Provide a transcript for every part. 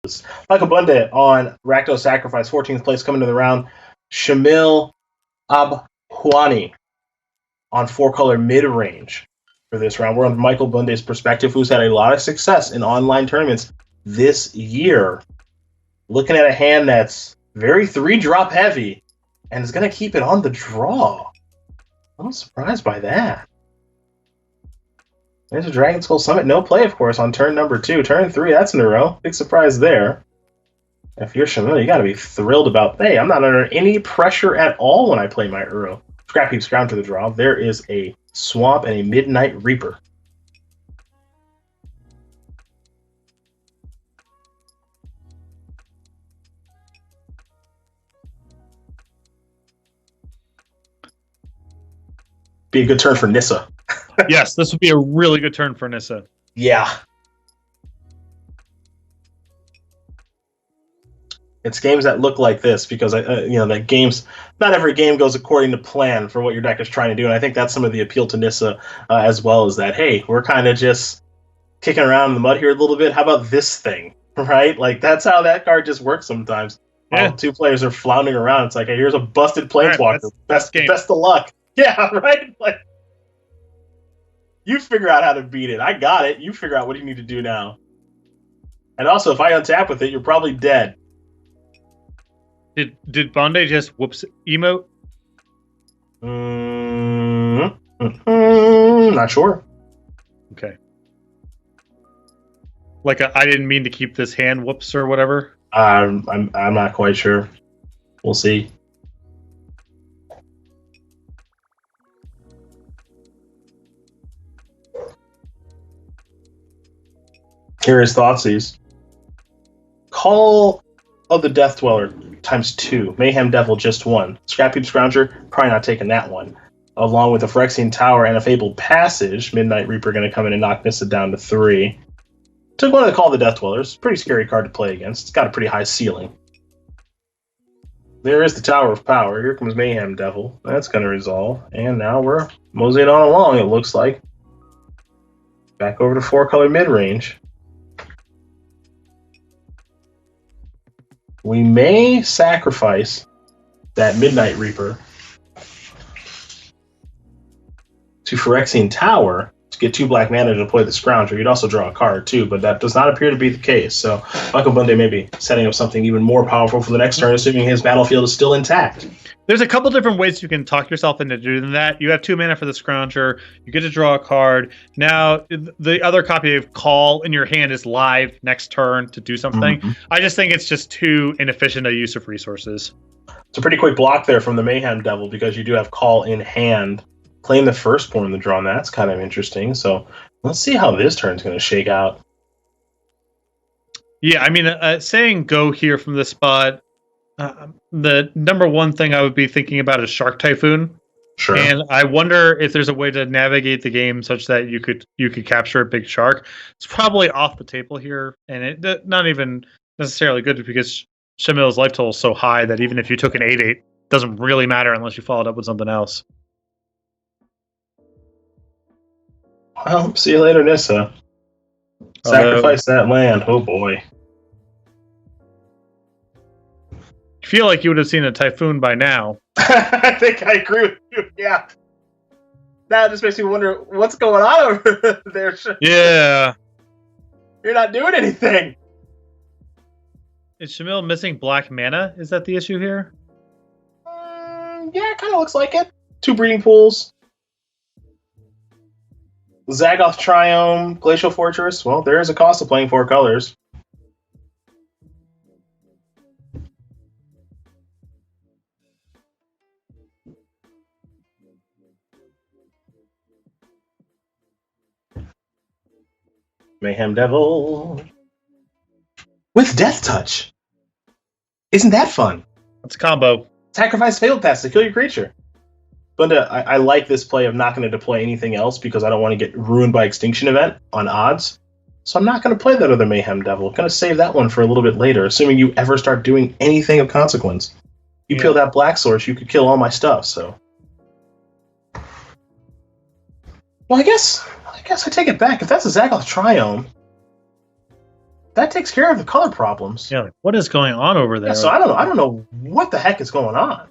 ridiculous. Michael Bonde on Rakdos Sacrifice, 14th place coming to the round. Shamil Abhuani on 4-color mid-range for this round. We're on Michael Bunde's perspective, who's had a lot of success in online tournaments this year. Looking at a hand that's very 3-drop heavy and is going to keep it on the draw. I'm surprised by that. There's a Dragon Skull Summit. No play, of course, on turn number 2. Turn 3, that's in a row. Big surprise there. If you're Shamil, you got to be thrilled about, hey, I'm not under any pressure at all when I play my Uro. Scrap Heap's ground to the draw. There is a Swamp and a Midnight Reaper. Be a good turn for Nissa. Yes, this would be a really good turn for Nissa. Yeah. It's games that look like this because that games. Not every game goes according to plan for what your deck is trying to do, and I think that's some of the appeal to Nissa as well. Is that hey, we're kind of just kicking around in the mud here a little bit. How about this thing, right? Like that's how that card just works sometimes. Yeah. Two players are floundering around. It's like, hey, here's a busted Planeswalker. Right, best of luck. Yeah, right. Like you figure out how to beat it. I got it. You figure out what you need to do now. And also, if I untap with it, you're probably dead. Did Bonde just whoops emote? Not sure. Okay. Like I didn't mean to keep this hand whoops or whatever. I'm not quite sure. We'll see. Here are his thoughtseize. Call of the Death Dweller ×2. Mayhem Devil just 1. Scrap Heap Scrounger, probably not taking that one. Along with a Phyrexian Tower and a Fabled Passage, Midnight Reaper going to come in and knock Nissa down to 3. Took one of the Call of the Death Dwellers. Pretty scary card to play against. It's got a pretty high ceiling. There is the Tower of Power. Here comes Mayhem Devil. That's going to resolve. And now we're moseying on along, it looks like. Back over to 4-color mid-range. We may sacrifice that Midnight Reaper to Phyrexian Tower to get 2 black mana to deploy the Scrounger. You'd also draw a card too, but that does not appear to be the case. So Michael Bonde may be setting up something even more powerful for the next turn, assuming his battlefield is still intact. There's a couple different ways you can talk yourself into doing that. You have 2 mana for the Scrounger. You get to draw a card. Now, the other copy of Call in your hand is live next turn to do something. Mm-hmm. I just think it's just too inefficient a use of resources. It's a pretty quick block there from the Mayhem Devil because you do have Call in hand. Claim the firstborn in the draw, and that's kind of interesting. So let's see how this turn's going to shake out. Yeah, I mean, saying go here from this spot, the number one thing I would be thinking about is Shark Typhoon. Sure. And I wonder if there's a way to navigate the game such that you could capture a big shark. It's probably off the table here, and it not even necessarily good because Shamil's life total is so high that even if you took an 8/8, it doesn't really matter unless you followed up with something else. Well, see you later, Nissa. Sacrifice that land. Oh boy. I feel like you would have seen a typhoon by now. I think I agree with you. Yeah. Now it just makes me wonder what's going on over there. Yeah. You're not doing anything. Is Shamil missing black mana? Is that the issue here? Yeah, it kind of looks like it. 2 breeding pools. Zagoth Triome, Glacial Fortress. Well, there is a cost of playing 4 colors. Mayhem Devil. With Death Touch. Isn't that fun? That's a combo. Sacrifice Fabled Pass to kill your creature. But I like this play of not going to deploy anything else because I don't want to get ruined by Extinction Event on odds. So I'm not going to play that other Mayhem Devil. I'm going to save that one for a little bit later, assuming you ever start doing anything of consequence. You peel that Black Source, you could kill all my stuff, so... Well, I guess I take it back. If that's a Zagoth Triome, that takes care of the color problems. Yeah, like, what is going on over there? Yeah, so I don't know what the heck is going on.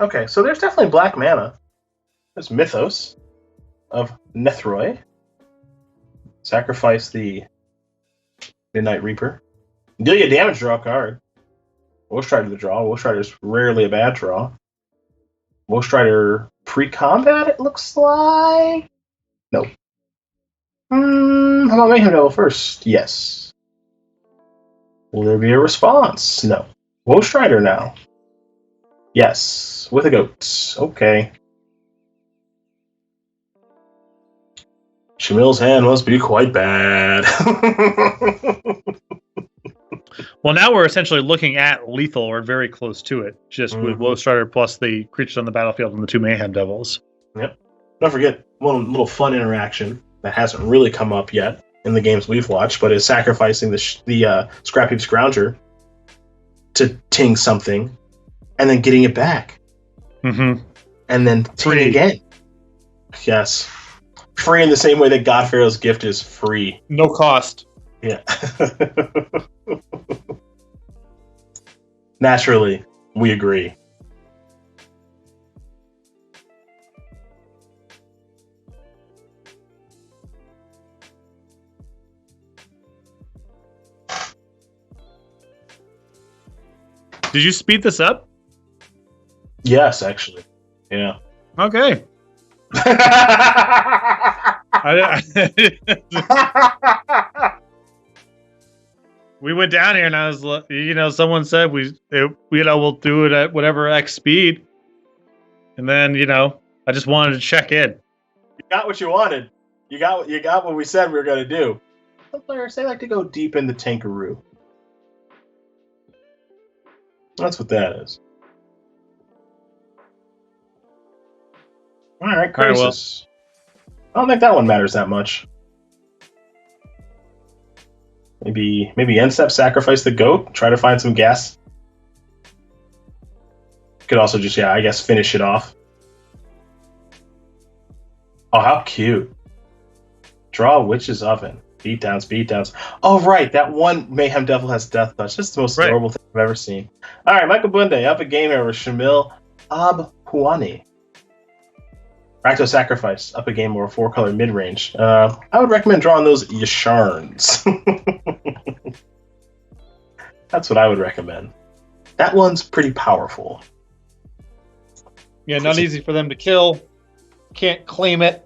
Okay, so there's definitely black mana. There's Mythos of Nethroi. Sacrifice the Midnight Reaper. Deal you damage, draw a card. Wolfstrider the draw. Wolfstrider is rarely a bad draw. Wolfstrider pre-combat, it looks like? No. How about Mayhem Devil first? Yes. Will there be a response? No. Wolfstrider now. Yes. With a goat. Okay. Shamil's hand must be quite bad. Well, now we're essentially looking at lethal or very close to it, just with Wolfstrider plus the creatures on the battlefield and the 2 Mayhem Devils. Yep. Don't forget one little fun interaction that hasn't really come up yet in the games we've watched, but is sacrificing the Scrap Heap Scrounger to ting something and then getting it back. Mm-hmm. And then ting again. Yes. Free in the same way that God Pharaoh's Gift is free. No cost. Yeah. Naturally, we agree. Did you speed this up? Yes, actually. Yeah. Okay. We went down here and I was, someone said we'll do it at whatever X speed. And then, I just wanted to check in. You got what you wanted. You got what we said we were going to do. Some players, they like to go deep in the Tankaroo. That's what that is. All right, Crisis. I don't think that one matters that much. Maybe end step, sacrifice the goat, try to find some gas. Could also just, I guess, finish it off. Oh, how cute. Draw a Witch's Oven. Beatdowns. Oh, right, that one Mayhem Devil has Death Touch. That's the most adorable thing I've ever seen. All right, Michael Bonde, up a game over Shamil Abhuani. Rakdos Sacrifice, up a game over 4-color mid-range. I would recommend drawing those Yasharns. That's what I would recommend. That one's pretty powerful. Yeah, not easy for them to kill. Can't claim it.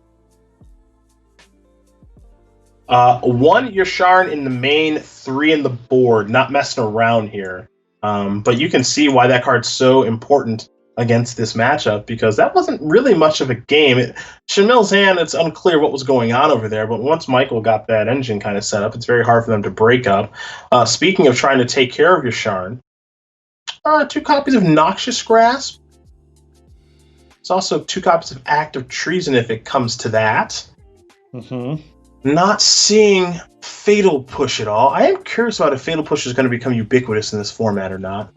1 Yasharn in the main, 3 in the board. Not messing around here. But you can see why that card's so important against this matchup, because that wasn't really much of a game. Shamil's hand, it's unclear what was going on over there, but once Michael got that engine kind of set up, it's very hard for them to break up. Speaking of trying to take care of Yasharn, 2 copies of Noxious Grasp. It's also 2 copies of Act of Treason if it comes to that. Mm-hmm. Not seeing Fatal Push at all. I am curious about if Fatal Push is going to become ubiquitous in this format or not.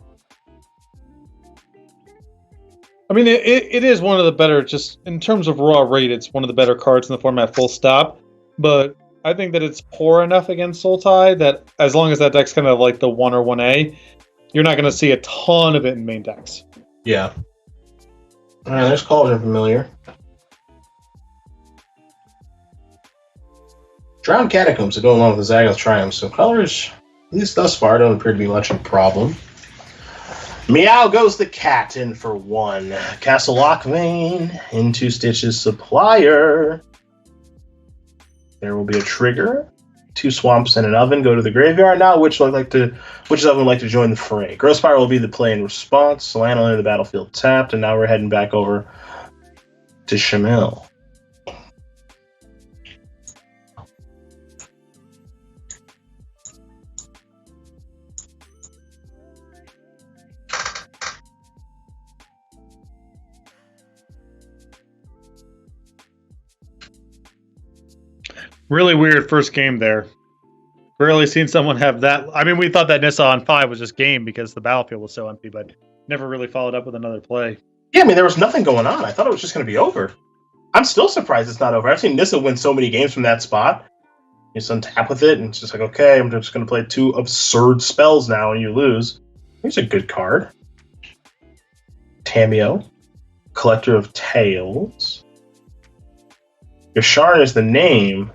I mean, it is one of the better, just in terms of raw rate, it's one of the better cards in the format, full stop. But I think that it's poor enough against Sultai that as long as that deck's kind of like the 1 or 1A, you're not going to see a ton of it in main decks. Yeah. All right, there's Kaldheim Familiar. Drowned Catacombs to go along with the Zaggoth Triumph, so colors, at least thus far, don't appear to be much of a problem. Meow goes the cat in for 1. Castle Lockvein into Stitch's Supplier. There will be a trigger. 2 swamps and an oven go to the graveyard. Now, which oven would like to join the fray? Growspire will be the play in response. Solana will enter the battlefield tapped, and now we're heading back over to Shamil. Really weird first game there. Rarely seen someone have that. I mean, we thought that Nissa on 5 was just game because the battlefield was so empty, but never really followed up with another play. Yeah, I mean, there was nothing going on. I thought it was just going to be over. I'm still surprised it's not over. I've seen Nissa win so many games from that spot. You just untap with it, and it's just like, okay, I'm just going to play 2 absurd spells now, and you lose. Here's a good card. Tameo, Collector of Tales. Yasharn is the name.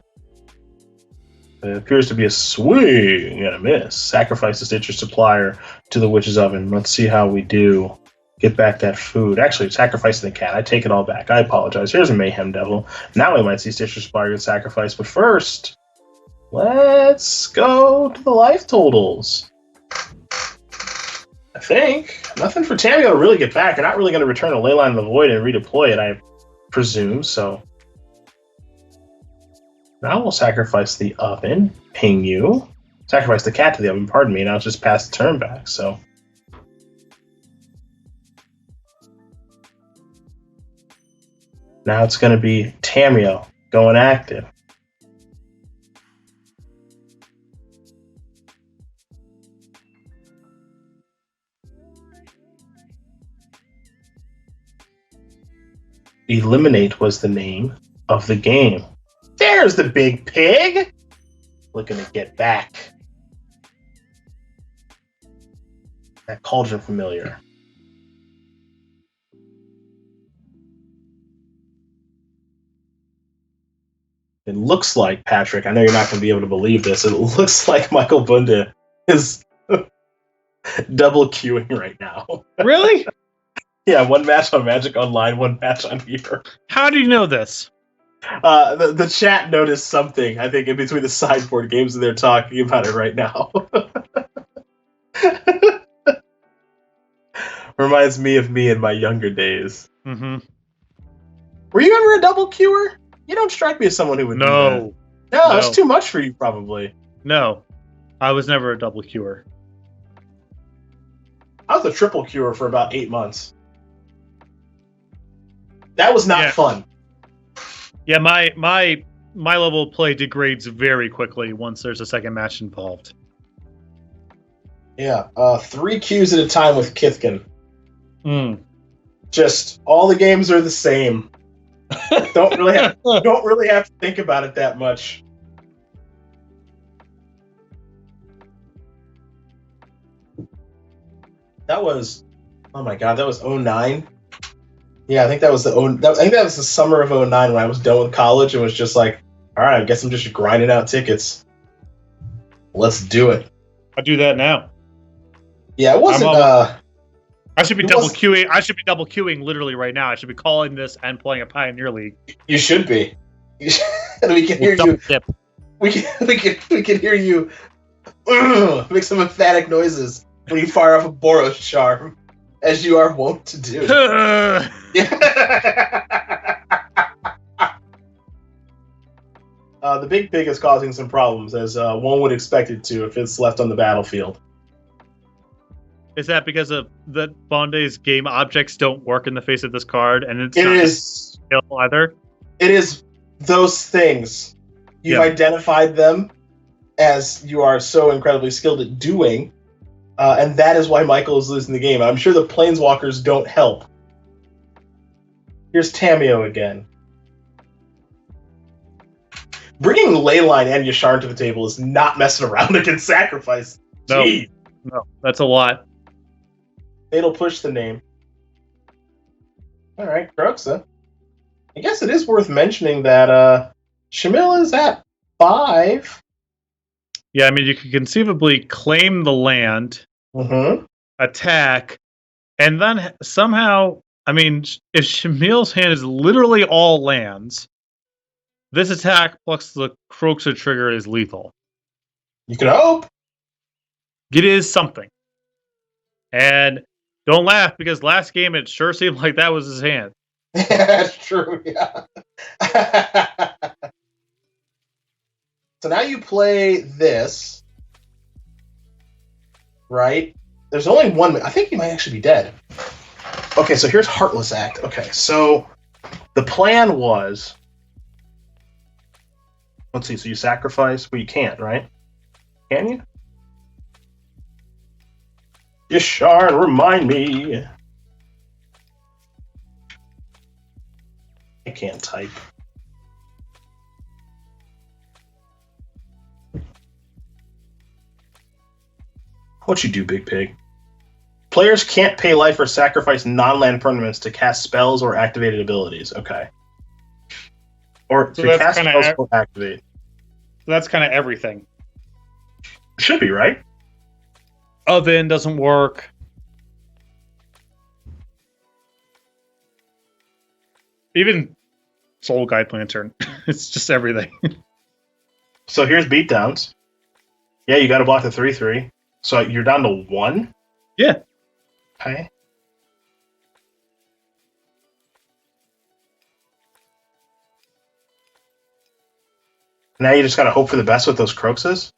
It appears to be a swing and a miss. Sacrifice the Stitcher Supplier to the Witch's Oven. Let's see how we do. Get back that food. Actually, sacrificing the cat. I take it all back. I apologize. Here's a Mayhem Devil. Now we might see Stitcher Supplier get sacrificed. But first, let's go to the life totals. I think. Nothing for Tamio to really get back. They're not really going to return a Leyline of the Void and redeploy it, I presume. So now we'll sacrifice the oven. Ping you. Sacrifice the cat to the oven, pardon me. Now it's just pass the turn back. So now it's going to be Tamio going active. Eliminate was the name of the game. There's the big pig! Looking to get back. That Cauldron familiar. It looks like, Patrick, I know you're not going to be able to believe this, it looks like Michael Bonde is double queuing right now. Really? Yeah, 1 match on Magic Online, 1 match on here. How do you know this? The chat noticed something, I think, in between the sideboard games, and they're talking about it right now. Reminds me of me in my younger days. Mm-hmm. Were you ever a double queuer? You don't strike me as someone who would do that. No, that's too much for you, probably. No, I was never a double queuer. I was a triple queuer for about 8 months. That was not fun. Yeah, my level of play degrades very quickly once there's a second match involved. Yeah, 3 queues at a time with Kithkin. Just all the games are the same. Don't really have to think about it that much. That was, oh my god, that was 09. Yeah, I think that was the summer of 09 when I was done with college and was just like, all right, I guess I'm just grinding out tickets. Let's do it. I do that now. Yeah, it wasn't. I should be double queuing. I should be double queuing literally right now. I should be calling this and playing a Pioneer League. You should be. And we can hear you. We can hear you make some emphatic noises when you fire off a Boros charm, as you are wont to do. The big pig is causing some problems, as one would expect it to if it's left on the battlefield. Is that because of the Bonde's game objects don't work in the face of this card, and it's not skill either? It is those things. You've identified them as you are so incredibly skilled at doing, and that is why Michael is losing the game. I'm sure the Planeswalkers don't help. Here's Tameo again. Bringing Leyline and Yasharn to the table is not messing around against Sacrifice. No, that's a lot. It'll push the name. All right, Croxa. I guess it is worth mentioning that Shamil is at 5. Yeah, I mean, you could conceivably claim the land, attack, and then somehow, I mean, if Shamil's hand is literally all lands, this attack plus the Croxa trigger is lethal. You can hope. It is something. And don't laugh, because last game it sure seemed like that was his hand. That's true, yeah. So now you play this, right? There's only one. I think he might actually be dead. Okay, so here's Heartless Act. Okay, so the plan was, let's see, so you sacrifice, well, you can't, right? Can you? Yasharn, remind me. can't type. What you do, Big Pig? Players can't pay life or sacrifice non-land permanents to cast spells or activated abilities. Okay. Or So to cast spells or activate. So that's kind of everything. Should be, right? Oven doesn't work. Even Soul Guide Lantern. It's just everything. So here's beatdowns. Yeah, you got to block the 3/3. So you're down to 1? Yeah. Okay. Now you just got to hope for the best with those Croxes?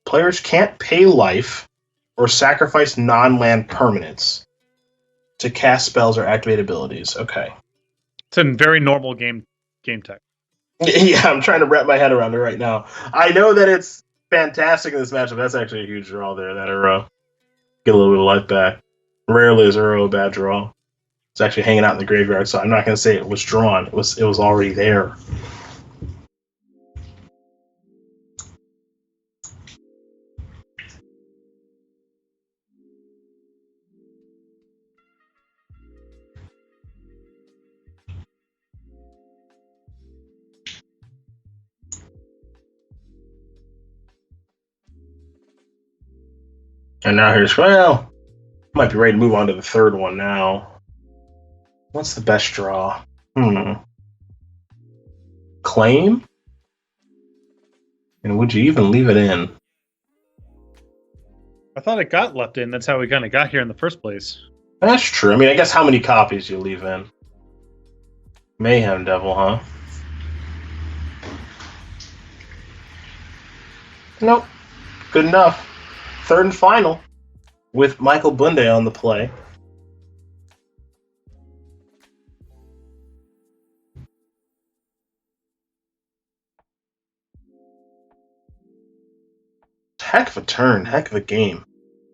Players can't pay life or sacrifice non-land permanents to cast spells or activate abilities. Okay. It's a very normal game tech. Yeah, I'm trying to wrap my head around it right now. I know that it's fantastic in this matchup. That's actually a huge draw there. That Uro. Get a little bit of life back. Rarely is Uro a bad draw. It's actually hanging out in the graveyard, so I'm not going to say it was drawn. It was already there. And now here's, well, might be ready to move on to the third one now. What's the best draw? Claim? And would you even leave it in? I thought it got left in. That's how we kind of got here in the first place. That's true. I mean, I guess how many copies you leave in? Mayhem Devil, huh? Nope. Good enough. Third and final with Michael Bonde on the play. Heck of a turn. Heck of a game.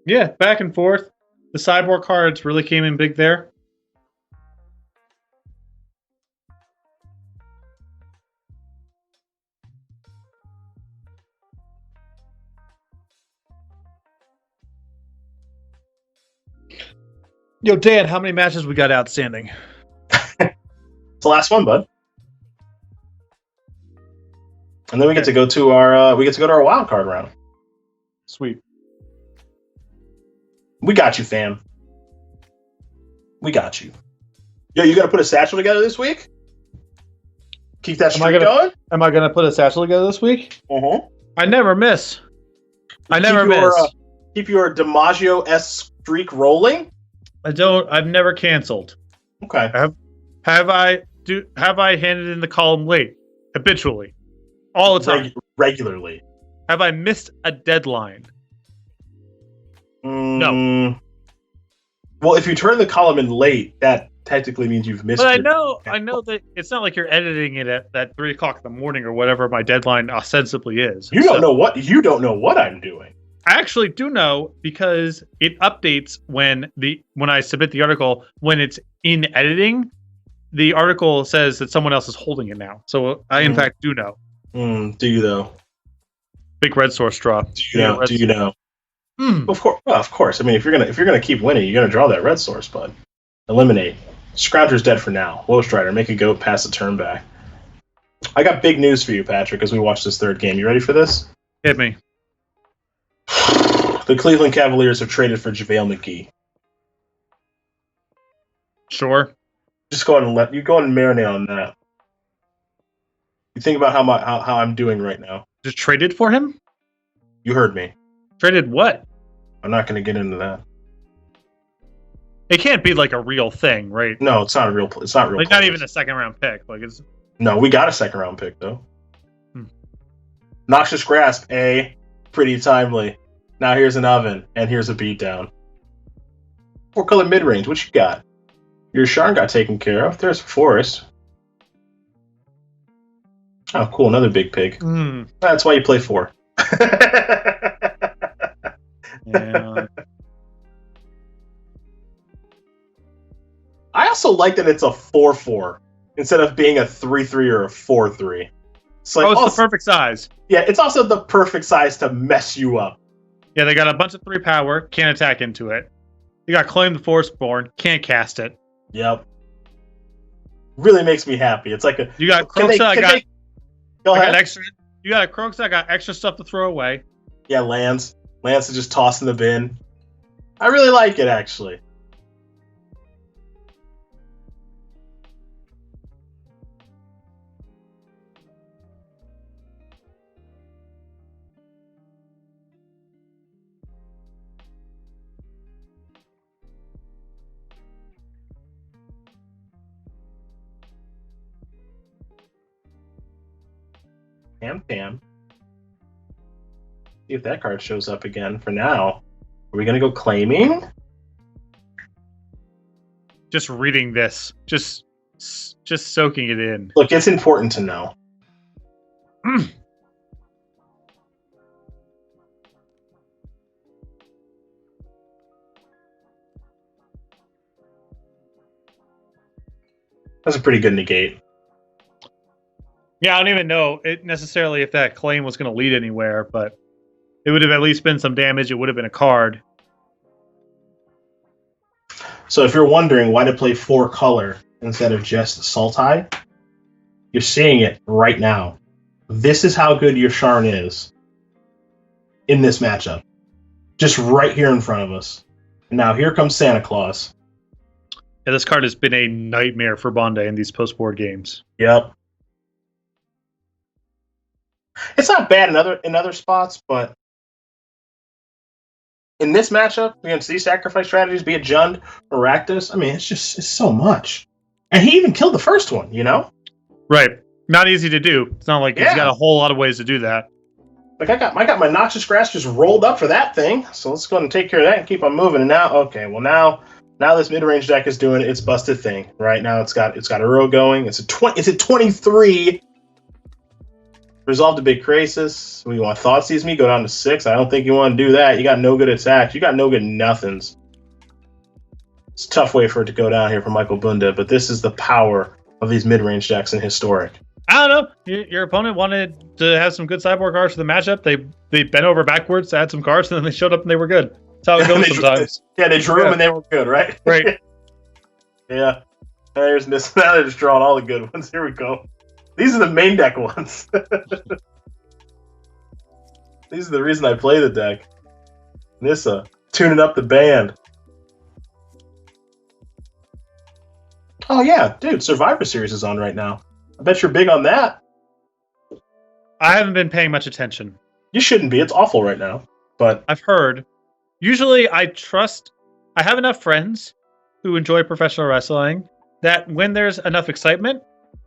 Yeah, back and forth. The sideboard cards really came in big there. Yo, Dan, how many matches we got outstanding? It's the last one, bud. And then we get to go to our wild card round. Sweet. We got you, fam. We got you. Yo, you gonna put a satchel together this week? Keep that streak going? Am I gonna put a satchel together this week? I never miss. Keep your DiMaggio-esque streak rolling? I've never canceled. Okay. Have I handed in the column late? Habitually. All the time. Regularly. Have I missed a deadline? No. Well, if you turn the column in late, that technically means you've missed. But I know that it's not like you're editing it at 3:00 in the morning or whatever my deadline ostensibly is. You don't know what I'm doing. I actually do know because it updates when I submit the article. When it's in editing, the article says that someone else is holding it now. So I in fact do know. Do you though? Big red source draw. Do you know? Of course. Well, of course. I mean, if you're gonna keep winning, you're gonna draw that red source, bud. Eliminate. Scrounger's dead for now. Woe Strider, make a goat, pass the turn back. I got big news for you, Patrick, as we watch this third game. You ready for this? Hit me. The Cleveland Cavaliers have traded for JaVale McGee. Sure. Just go ahead and marinate on that. You think about how I'm doing right now. Just traded for him? You heard me. Traded what? I'm not going to get into that. It can't be like a real thing, right? No, it's not a real. It's not real. Like not even a second round pick. Like it's. No, we got a second round pick though. Noxious Grasp, pretty timely. Now here's an oven, and here's a beatdown. 4-color mid range. What you got? Your Sharn got taken care of. There's a forest. Oh, cool! Another big pig. That's why you play 4. Yeah. also like that it's a 4/4 instead of being a 3/3 or a 4/3. It's like, it's the perfect size. Yeah, it's also the perfect size to mess you up. Yeah, they got a bunch of 3 power, can't attack into it. You got Claim the Forceborn, can't cast it. Yep. Really makes me happy. It's like a you got Croxa, Go ahead. extra. You got a Croxa, I got extra stuff to throw away. Yeah, Lance is just tossing the bin. I really like it, actually. Pam. See if that card shows up again. For now, are we gonna go claiming? Just reading this, just soaking it in. Look, it's important to know. That's a pretty good negate. Yeah, I don't even know it necessarily if that claim was going to lead anywhere, but it would have at least been some damage. It would have been a card. So if you're wondering why to play 4 color instead of just Sultai, you're seeing it right now. This is how good your Sharn is in this matchup. Just right here in front of us. Now here comes Santa Claus. Yeah, this card has been a nightmare for Bonde in these post-board games. Yep. It's not bad in other spots, but in this matchup against these sacrifice strategies, be it Jund or Rakdos, I mean, it's so much. And he even killed the first one, you know? Right. Not easy to do. It's not like he's got a whole lot of ways to do that. Like I got my Noxious Grass just rolled up for that thing, so let's go ahead and take care of that and keep on moving. And now this mid-range deck is doing its busted thing. Right now it's got a row going. It's at 23. Resolve a big crisis. We want Thoughtseize me, go down to 6. I don't think you want to do that. You got no good attacks. You got no good nothings. It's a tough way for it to go down here for Michael Bonde, but this is the power of these mid-range decks in Historic. I don't know. Your opponent wanted to have some good sideboard cards for the matchup. They bent over backwards to add some cards, and then they showed up and they were good. That's how it goes sometimes. They drew them and they were good, right? Right. Yeah. Now they're just drawing all the good ones. Here we go. These are the main deck ones. These are the reason I play the deck. Nissa, tuning up the band. Oh yeah, dude, Survivor Series is on right now. I bet you're big on that. I haven't been paying much attention. You shouldn't be. It's awful right now. But I've heard. Usually I have enough friends who enjoy professional wrestling that when there's enough excitement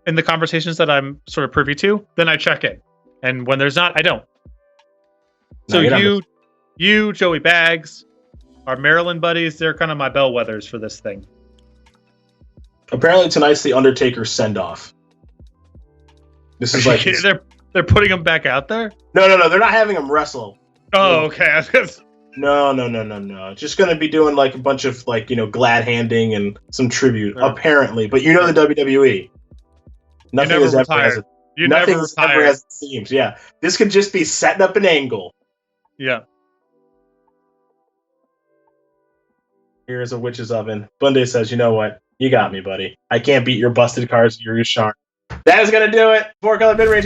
in the conversations that I'm sort of privy to, then I check in. And when there's not, I don't. So you, Joey Baggs, our Maryland buddies, they're kind of my bellwethers for this thing. Apparently tonight's the Undertaker send-off. This is like they're putting him back out there? No, they're not having him wrestle. Oh, okay. No. Just going to be doing like a bunch of glad handing and some tribute, apparently. But you know the WWE. Nothing is ever as it seems. Yeah, this could just be setting up an angle. Yeah. Here's a witch's oven. Bonde says, "You know what? You got me, buddy. I can't beat your busted cards. You're Sharn." That is gonna do it. 4 color mid range.